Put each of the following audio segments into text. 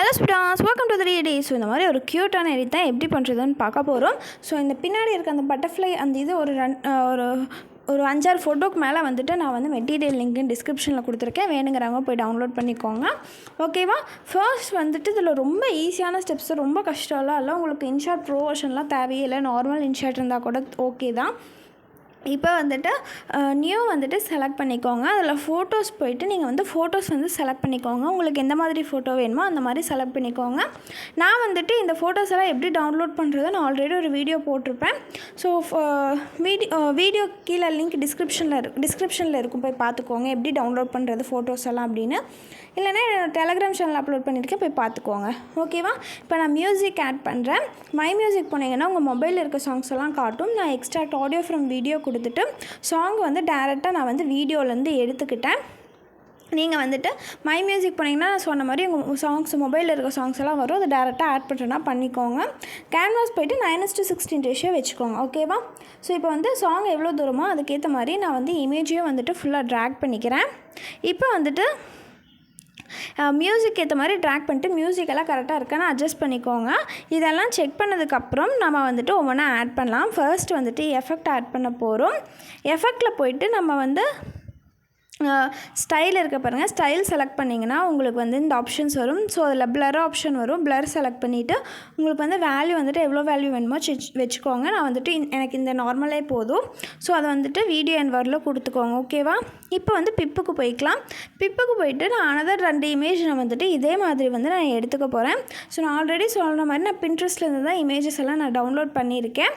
Hello students, welcome to the day. So இந்த மாதிரி ஒரு க்யூட்டான எடிட் தான் எப்படி பண்ணுறதுன்னு பார்க்க போகிறோம். ஸோ இந்த பின்னாடி இருக்க அந்த பட்டர்ஃப்ளை அந்த இது ஒரு 5-6 ஃபோட்டோக்கு மேலே வந்துட்டு நான் வந்து மெட்டீரியல் லிங்க் டிஸ்கிரிப்ஷனில் கொடுத்துருக்கேன். வேணுங்கிறவங்க போய் டவுன்லோட் பண்ணிக்கோங்க. ஓகேவா? ஃபர்ஸ்ட் வந்துட்டு இதில் ரொம்ப ஈஸியான ஸ்டெப்ஸ், ரொம்ப கஷ்டம்லாம் இல்லை. உங்களுக்கு இன்ஷாட் ப்ரோ வெர்ஷன்லாம் தேவையில்லை. நார்மல் இன்ஷாட் இருந்தால் கூட ஓகே தான். இப்போ வந்துட்டு நியூ வந்துட்டு செலக்ட் பண்ணிக்கோங்க. அதில் ஃபோட்டோஸ் போய்ட்டு நீங்கள் வந்து ஃபோட்டோஸ் வந்து செலக்ட் பண்ணிக்கோங்க. உங்களுக்கு எந்த மாதிரி ஃபோட்டோ வேணுமோ அந்த மாதிரி செலக்ட் பண்ணிக்கோங்க. நான் வந்துட்டு இந்த ஃபோட்டோஸ் எல்லாம் எப்படி டவுன்லோட் பண்ணுறது நான் ஆல்ரெடி ஒரு வீடியோ போட்டிருப்பேன். ஸோ வீடியோ கீழே லிங்க் டிஸ்கிரிப்ஷனில் இருக்கும், போய் பார்த்துக்கோங்க எப்படி டவுன்லோட் பண்ணுறது ஃபோட்டோஸ் எல்லாம் அப்படின்னு. இல்லைனா டெலகிராம் சேனல் அப்லோட் பண்ணியிருக்கேன், போய் பார்த்துக்கோங்க. ஓகேவா? இப்போ நான் மியூசிக் ஆட் பண்ணுறேன். மை மியூசிக் போனீங்கன்னா உங்கள் மொபைலில் இருக்க சாங்ஸ் எல்லாம் காட்டும். நான் எக்ஸ்ட்ராக்ட் ஆடியோ ஃப்ரம் வீடியோ கொடுத்துட்டு சாங் வந்து டேரெக்டாக நான் வந்து வீடியோலேருந்து எடுத்துக்கிட்டேன். நீங்கள் வந்துட்டு மை மியூசிக் போனீங்கன்னா நான் சொன்ன மாதிரி உங்கள் சாங்ஸ் மொபைலில் இருக்க சாங்ஸ் எல்லாம் வரும். அதை டேரெக்டாக ஆட் பண்ணுறேன்னா பண்ணிக்கோங்க. கேன்வாஸ் போய்ட்டு 9:16 ரேஷியோ வச்சுக்கோங்க. ஓகேவா? ஸோ இப்போ வந்து சாங் எவ்வளோ தூரமோ அதுக்கேற்ற மாதிரி நான் வந்து இமேஜையும் வந்துட்டு ஃபுல்லாக ட்ராக் பண்ணிக்கிறேன். இப்போ வந்துட்டு மியூசிக் ஏற்ற மாதிரி ட்ராக் பண்ணிட்டு மியூசிக்கெல்லாம் கரெக்டாக இருக்கான்னு அட்ஜஸ்ட் பண்ணிக்கோங்க. இதெல்லாம் செக் பண்ணதுக்கப்புறம் நம்ம வந்துட்டு ஒவ்வொன்றா ஆட் பண்ணலாம். ஃபர்ஸ்ட் வந்துட்டு எஃபெக்ட் ஆட் பண்ண போகிறோம். எஃபெக்டில் போய்ட்டு நம்ம வந்து ஸ்டைல் இருக்க பாருங்கள். ஸ்டைல் செலக்ட் பண்ணிங்கன்னா உங்களுக்கு வந்து இந்த ஆப்ஷன்ஸ் வரும். ஸோ அதில் பிளர் ஆப்ஷன் வரும். பிளர் செலக்ட் பண்ணிவிட்டு உங்களுக்கு வந்து வேல்யூ வந்துட்டு எவ்வளோ வேல்யூ வேணுமோ வச்சுக்கோங்க. நான் வந்துட்டு எனக்கு இந்த நார்மலே போதும். ஸோ அதை வந்துட்டு வீடியோ அண்ட் வேர்டில் கொடுத்துக்கோங்க. ஓகேவா? இப்போ வந்து பிப்புக்கு போய்க்கலாம். பிப்புக்கு போயிட்டு நான் அனதர் 2 இமேஜ் நான் வந்துட்டு இதே மாதிரி வந்து நான் எடுத்துக்க போகிறேன். ஸோ நான் ஆல்ரெடி சொல்கிற மாதிரி நான் பின்ட்ரெஸ்ட்லேருந்து தான் இமேஜஸ் எல்லாம் நான் டவுன்லோட் பண்ணியிருக்கேன்.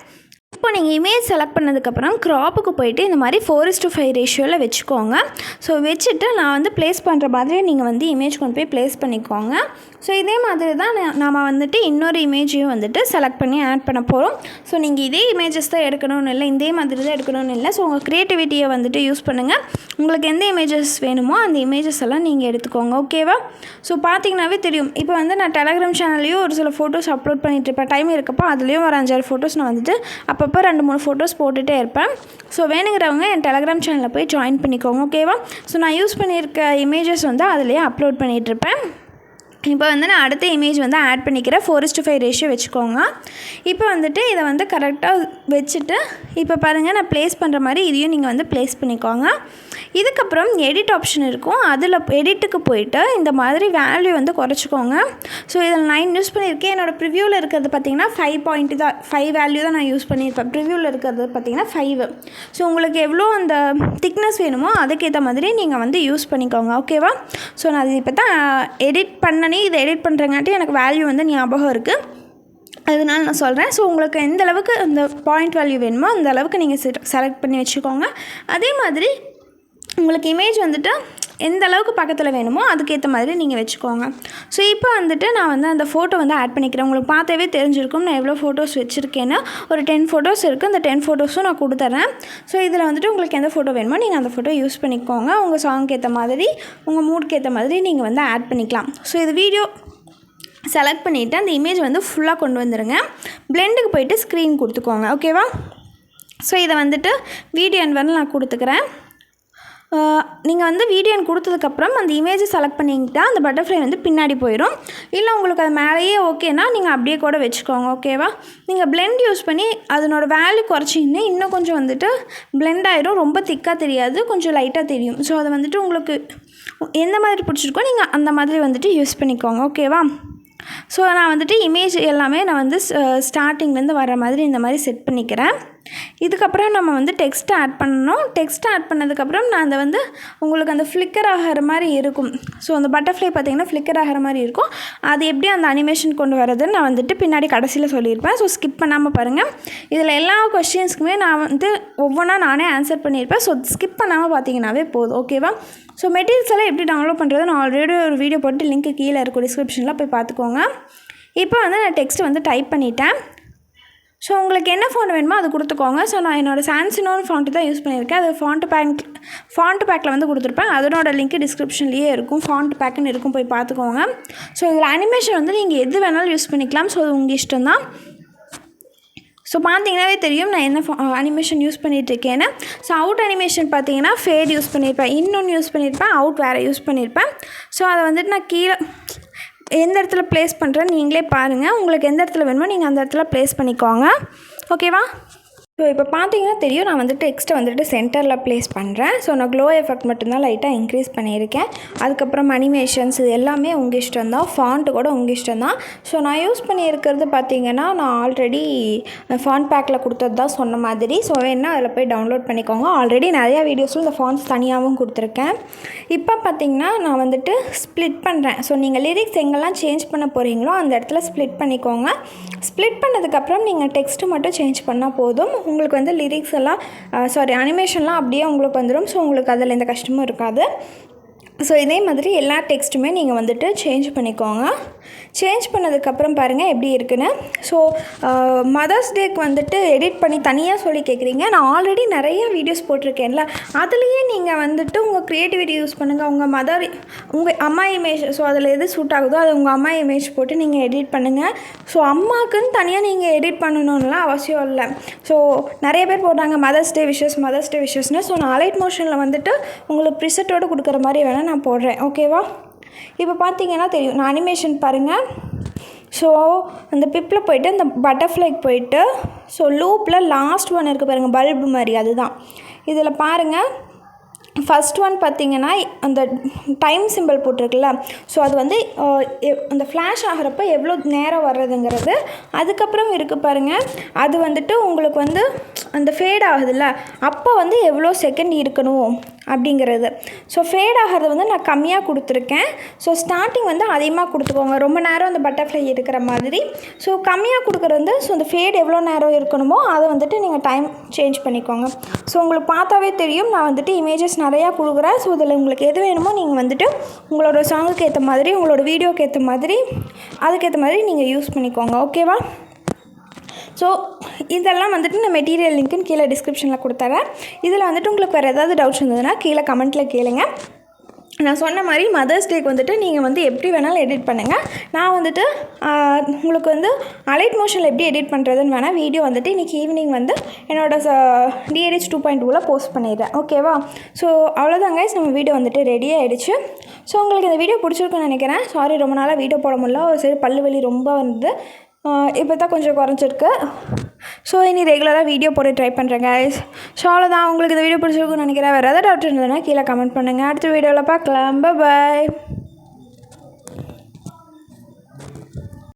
இப்போ நீங்கள் இமேஜ் செலக்ட் பண்ணதுக்கப்புறம் க்ராப்புக்கு போய்ட்டு இந்த மாதிரி 4:5 ரேஷியோவில் வச்சுக்கோங்க. ஸோ வச்சுட்டு நான் வந்து ப்ளேஸ் பண்ணுற மாதிரி நீங்கள் வந்து இமேஜ் கொண்டு போய் ப்ளேஸ் பண்ணிக்கோங்க. ஸோ இதே மாதிரி தான் நாம் வந்துட்டு இன்னொரு இமேஜையும் வந்துட்டு செலக்ட் பண்ணி ஆட் பண்ண போகிறோம். ஸோ நீங்கள் இதே இமேஜஸ் தான் எடுக்கணும்னு இல்லை, இதே மாதிரி தான் எடுக்கணும்னு இல்லை. ஸோ உங்கள் க்ரியேட்டிவிட்டியை வந்துட்டு யூஸ் பண்ணுங்கள். உங்களுக்கு எந்த இமேஜஸ் வேணுமோ அந்த இமேஜஸ் எல்லாம் நீங்கள் எடுத்துக்கோங்க. ஓகேவா? ஸோ பார்த்தீங்கன்னாவே தெரியும். இப்போ வந்து நான் டெலகிராம் சேனல்லையும் ஒரு சில ஃபோட்டோஸ் அப்லோட் பண்ணிகிட்ருப்பேன். டைம் இருக்கப்போ அதுலேயும் ஒரு 5-6 ஃபோட்டோஸ் நான் வந்துட்டு அப்பப்போ 2-3 ஃபோட்டோஸ் போட்டுகிட்டே இருப்பேன். ஸோ வேணுங்கிறவங்க என் டெலகிராம் சேனலில் போய் ஜாயின் பண்ணிக்கோங்க. ஓகேவா? ஸோ நான் யூஸ் பண்ணியிருக்க இமேஜஸ் வந்து அதிலேயே அப்லோட் பண்ணிகிட்ருப்பேன். இப்போ வந்து நான் அடுத்த இமேஜ் வந்து ஆட் பண்ணிக்கிறேன். 4:5 ரேஷியோ வச்சுக்கோங்க. இப்போ வந்துட்டு இதை வந்து கரெக்டாக வச்சுட்டு இப்போ பாருங்கள் நான் ப்ளேஸ் பண்ணுற மாதிரி இதையும் நீங்கள் வந்து ப்ளேஸ் பண்ணிக்கோங்க. இதுக்கப்புறம் எடிட் ஆப்ஷன் இருக்கும். அதில் எடிட்டுக்கு போயிட்டு இந்த மாதிரி வேல்யூ வந்து குறைச்சிக்கோங்க. ஸோ இதில் 9 யூஸ் பண்ணியிருக்கேன். என்னோடய ப்ரிவ்யூவில் இருக்கிறது பார்த்திங்கன்னா 5 வேல்யூ தான் நான் யூஸ் பண்ணியிருப்பேன். ப்ரிவ்யூவில் இருக்கிறது பார்த்திங்கன்னா 5. ஸோ உங்களுக்கு எவ்வளோ அந்த திக்னஸ் வேணுமோ அதுக்கேற்ற மாதிரி நீங்கள் வந்து யூஸ் பண்ணிக்கோங்க. ஓகேவா? ஸோ நான் அது இப்போ தான் இதை எடிட் பண்ணுறங்காட்டி எனக்கு வேல்யூ வந்து ஞாபகம் இருக்குது, அதனால நான் சொல்கிறேன். ஸோ உங்களுக்கு எந்த அளவுக்கு அந்த பாயிண்ட் வேல்யூ வேணுமோ அந்த அளவுக்கு நீங்கள் செலக்ட் பண்ணி வச்சுக்கோங்க. அதே மாதிரி உங்களுக்கு இமேஜ் வந்துட்டு எந்த அளவுக்கு பக்கத்தில் வேணுமோ அதுக்கேற்ற மாதிரி நீங்கள் வச்சுக்கோங்க. ஸோ இப்போ வந்துட்டு நான் வந்து அந்த ஃபோட்டோ வந்து ஆட் பண்ணிக்கிறேன். உங்களுக்கு பார்த்தாவே தெரிஞ்சிருக்கும் நான் எவ்வளோ ஃபோட்டோஸ் வச்சுருக்கேன்னு. ஒரு 10 ஃபோட்டோஸ் இருக்குது. அந்த 10 ஃபோட்டோஸும் நான் கொடுத்துட்றேன். ஸோ இதில் வந்துட்டு உங்களுக்கு எந்த ஃபோட்டோ வேணுமோ நீங்கள் அந்த ஃபோட்டோ யூஸ் பண்ணிக்கோங்க. உங்கள் சாங்க்கு ஏற்ற மாதிரி உங்கள் மூட்க்கு ஏற்ற மாதிரி நீங்கள் வந்து ஆட் பண்ணிக்கலாம். ஸோ இது வீடியோ செலக்ட் பண்ணிவிட்டு அந்த இமேஜ் வந்து ஃபுல்லாக கொண்டு வந்துடுங்க. பிளெண்டுக்கு போய்ட்டு ஸ்க்ரீன் கொடுத்துக்கோங்க. ஓகேவா? ஸோ இதை வந்துட்டு வீடியோ அண்ட் வேர்டில் நான் கொடுத்துக்கிறேன். நீங்கள் வந்து வீடியோன்னு கொடுத்ததுக்கப்புறம் அந்த இமேஜை செலக்ட் பண்ணிக்கிட்டால் அந்த பட்டர்ஃப்ளை வந்து பின்னாடி போயிடும். இல்லை உங்களுக்கு அது மேலேயே ஓகேனா நீங்கள் அப்படியே கூட வச்சுக்கோங்க. ஓகேவா? நீங்கள் பிளெண்ட் யூஸ் பண்ணி அதனோட வேல்யூ குறைச்சிங்கன்னா இன்னும் கொஞ்சம் வந்துட்டு பிளெண்ட் ஆகிடும். ரொம்ப திக்காக தெரியாது, கொஞ்சம் லைட்டாக தெரியும். ஸோ அதை வந்துட்டு உங்களுக்கு எந்த மாதிரி பிடிச்சிருக்கோ நீங்கள் அந்த மாதிரி வந்துட்டு யூஸ் பண்ணிக்கோங்க. ஓகேவா? ஸோ நான் வந்துட்டு இமேஜ் எல்லாமே நான் வந்து ஸ்டார்டிங்லேருந்து வர மாதிரி இந்த மாதிரி செட் பண்ணிக்கிறேன். இதுக்கப்புறம் நம்ம வந்து டெக்ஸ்ட் ஆட் பண்ணணும். டெக்ஸ்ட் ஆட் பண்ணதுக்கப்புறம் நான் அதை வந்து உங்களுக்கு அந்த ஃப்ளிக்கர் ஆகிற மாதிரி இருக்கும். ஸோ அந்த பட்டர்ஃப்ளை பார்த்திங்கன்னா ஃப்ளிக்கர் ஆகிற மாதிரி இருக்கும். அது எப்படி அந்த அனிமேஷன் கொண்டு வரதுன்னு நான் வந்துட்டு பின்னாடி கடைசியில் சொல்லியிருப்பேன். ஸோ ஸ்கிப் பண்ணாமல் பாருங்கள். இதில் எல்லா கொஸ்டின்ஸ்க்குமே நான் வந்து ஒவ்வொன்றா நானே ஆன்சர் பண்ணியிருப்பேன். ஸோ ஸ்கிப் பண்ணாமல் பார்த்தீங்கன்னாவே போதும். ஓகேவா? ஸோ மெட்டீரியல்ஸ் எல்லாம் எப்படி டவுன்லோட் பண்ணுறது நான் ஆல்ரெடி ஒரு வீடியோ போட்டு லிங்க் கீழே இருக்கும், டிஸ்கிரிப்ஷனில் போய் பார்த்துக்கோங்க. இப்போ வந்து நான் டெக்ஸ்ட் வந்து டைப் பண்ணிட்டேன். ஸோ உங்களுக்கு என்ன ஃபாண்ட் வேணுமோ அது கொடுத்துக்கோங்க. ஸோ நான் என்னோடய சான்சினோன்னு ஃபாண்ட்டு தான் யூஸ் பண்ணியிருக்கேன். அது ஃபாண்ட் பேக்கில் வந்து கொடுத்துருப்பேன். அதனோட லிங்க் டிஸ்கிரிப்ஷன்லேயே இருக்கும். ஃபாண்ட் பேக்குன்னு இருக்கும், போய் பார்த்துக்கோங்க. ஸோ இதில் அனிமேஷன் வந்து நீங்கள் எது வேணாலும் யூஸ் பண்ணிக்கலாம். ஸோ அது உங்கள் இஷ்டம் தான். ஸோ பார்த்தீங்கன்னாவே தெரியும் நான் என்ன அனிமேஷன் யூஸ் பண்ணிகிட்ருக்கேன்னு. ஸோ அவுட் அனிமேஷன் பார்த்தீங்கன்னா ஃபேட் யூஸ் பண்ணியிருப்பேன், இன்னொன்று யூஸ் பண்ணியிருப்பேன், அவுட் வேறு யூஸ் பண்ணியிருப்பேன். ஸோ அதை வந்துட்டு நான் கீழே எந்த இடத்துல ப்ளேஸ் பண்ணுறேன்னு நீங்களே பாருங்கள். உங்களுக்கு எந்த இடத்துல வேணுமோ நீங்கள் அந்த இடத்துல ப்ளேஸ் பண்ணிக்கோங்க. ஓகேவா? ஸோ இப்போ பார்த்தீங்கன்னா தெரியும், நான் வந்துட்டு எக்ஸ்ட்ரா வந்துட்டு சென்டரில் ப்ளேஸ் பண்ணுறேன். ஸோ நான் க்ளோ எஃபெக்ட் மட்டும்தான் லைட்டாக இன்க்ரீஸ் பண்ணியிருக்கேன். அதுக்கப்புறம் அனிமேஷன்ஸ் இது எல்லாமே உங்கள் இஷ்டம் தான். ஃபாண்ட்டு கூட உங்கள் இஷ்டம் தான். ஸோ நான் யூஸ் பண்ணியிருக்கிறது பார்த்தீங்கன்னா, நான் ஆல்ரெடி ஃபாண்ட் பேக்கில் கொடுத்தது தான் சொன்ன மாதிரி. ஸோ வேணால் அதில் போய் டவுன்லோட் பண்ணிக்கோங்க. ஆல்ரெடி நிறையா வீடியோஸில் இந்த ஃபாண்ட்ஸ் தனியாகவும் கொடுத்துருக்கேன். இப்போ பார்த்தீங்கன்னா நான் வந்துட்டு ஸ்ப்ளிட் பண்ணுறேன். ஸோ நீங்கள் லிரிக்ஸ் எங்கெல்லாம் சேஞ்ச் பண்ண போகிறீங்களோ அந்த இடத்துல ஸ்ப்ளிட் பண்ணிக்கோங்க. ஸ்ப்ளிட் பண்ணதுக்கப்புறம் நீங்கள் டெக்ஸ்ட்டு மட்டும் சேஞ்ச் பண்ணால் போதும். உங்களுக்கு வந்து லிரிக்ஸ் எல்லாம் அனிமேஷன்லாம் அப்படியே உங்களுக்கு வந்துடும். ஸோ உங்களுக்கு அதில் எந்த கஷ்டமும் இருக்காது. ஸோ இதே மாதிரி எல்லா டெக்ஸ்ட்டுமே நீங்கள் வந்துட்டு சேஞ்ச் பண்ணிக்கோங்க. சேஞ்ச் பண்ணதுக்கப்புறம் பாருங்கள் எப்படி இருக்குன்னு. ஸோ மதர்ஸ் டேக்கு வந்துட்டு எடிட் பண்ணி தனியாக சொல்லி கேட்குறீங்க. நான் ஆல்ரெடி நிறைய வீடியோஸ் போட்டிருக்கேன்ல, அதுலேயே நீங்கள் வந்துட்டு உங்கள் க்ரியேட்டிவிட்டி யூஸ் பண்ணுங்கள். உங்கள் அம்மா இமேஜ், ஸோ அதில் எது சூட் ஆகுதோ அது உங்கள் அம்மா இமேஜ் போட்டு நீங்கள் எடிட் பண்ணுங்கள். ஸோ அம்மாவுக்குன்னு தனியாக நீங்கள் எடிட் பண்ணணும்லாம் அவசியம் இல்லை. ஸோ நிறைய பேர் போட்டாங்க மதர்ஸ் டே விஷஸ்னு. ஸோ நான் அலைட் மோஷனில் வந்துட்டு உங்களுக்கு ப்ரிசெட்டோடு கொடுக்குற மாதிரி வேணால் நான் போடுறேன். ஓகேவா? இப்போ பார்த்தீங்கன்னா தெரியும், நான் அனிமேஷன் பாருங்கள். ஸோ அந்த பிப்பில் போய்ட்டு அந்த பட்டர்ஃப்ளைக்கு போய்ட்டு ஸோ லூப்பில் லாஸ்ட் ஒன் இருக்குது பாருங்கள், பல்பு மாதிரி, அதுதான். இதில் பாருங்கள், ஃபஸ்ட் ஒன் பார்த்திங்கன்னா அந்த டைம் சிம்பிள் போட்டிருக்குல்ல, ஸோ அது வந்து அந்த ஃப்ளாஷ் ஆகிறப்ப எவ்வளோ நேரம் வர்றதுங்கிறது. அதுக்கப்புறம் இருக்குது பாருங்கள், அது வந்துட்டு உங்களுக்கு வந்து அந்த ஃபேட் ஆகுதுல்ல, அப்போ வந்து எவ்வளோ செகண்ட் இருக்கணும் அப்படிங்கிறது. ஸோ ஃபேட் ஆகிறது வந்து நான் கம்மியாக கொடுத்துருக்கேன். ஸோ ஸ்டார்டிங் வந்து அதிகமாக கொடுத்துக்கோங்க, ரொம்ப நேரம் அந்த பட்டர்ஃப்ளை இருக்கிற மாதிரி. ஸோ கம்மியாக கொடுக்குறது வந்து ஸோ அந்த ஃபேட் எவ்வளோ நேரம் இருக்கணுமோ அதை வந்துட்டு நீங்கள் டைம் சேஞ்ச் பண்ணிக்கோங்க. ஸோ உங்களுக்கு பார்த்தாவே தெரியும், நான் வந்துட்டு இமேஜஸ் நிறையா கொடுக்குறேன். ஸோ இதில் உங்களுக்கு எது வேணுமோ நீங்கள் வந்துட்டு உங்களோட சாங்குக்கு ஏற்ற மாதிரி, உங்களோட வீடியோக்கு ஏற்ற மாதிரி, அதுக்கேற்ற மாதிரி நீங்கள் யூஸ் பண்ணிக்கோங்க. ஓகேவா? ஸோ இதெல்லாம் வந்துட்டு நான் மெட்டீரியல் லிங்க்குன்னு கீழே டிஸ்கிரிப்ஷனில் கொடுத்துறேன். இதில் வந்துட்டு உங்களுக்கு வேறு ஏதாவது டவுட்ஸ் இருந்ததுன்னா கீழே கமெண்ட்டில் கேளுங்க. நான் சொன்ன மாதிரி மதர்ஸ் டேக்கு வந்துட்டு நீங்கள் வந்து எப்படி வேணாலும் எடிட் பண்ணுங்கள். நான் வந்துட்டு உங்களுக்கு வந்து அலைட் மோஷனில் எப்படி எடிட் பண்ணுறதுன்னு வேணால் வீடியோ வந்துட்டு இன்றைக்கி ஈவினிங் வந்து என்னோடய DRH 2.2 போஸ்ட் பண்ணிடுறேன். ஓகேவா? ஸோ அவ்வளோதான் கைஸ், நம்ம வீடியோ வந்துட்டு ரெடி ஆகிடுச்சு. ஸோ உங்களுக்கு இந்த வீடியோ பிடிச்சிருக்குன்னு நினைக்கிறேன். சாரி, ரொம்ப நாளாக வீடியோ போட முடியல. ஒரு சைடு பல்லு வலி ரொம்ப வந்து இப்போ தான் கொஞ்சம் குறைஞ்சிருக்கு. ஸோ இனி ரெகுலராக வீடியோ போட்டு ட்ரை பண்ணுறேன் கைஸ். ஸோ அவ்வளோதான். உங்களுக்கு இந்த வீடியோ பிடிச்சிருக்குன்னு நினைக்கிறேன். வேறு ஏதாவது டவுட் இருந்ததுன்னா கீழே கமெண்ட் பண்ணுங்கள். அடுத்த வீடியோவில் பார்க்கலாம். பாய்.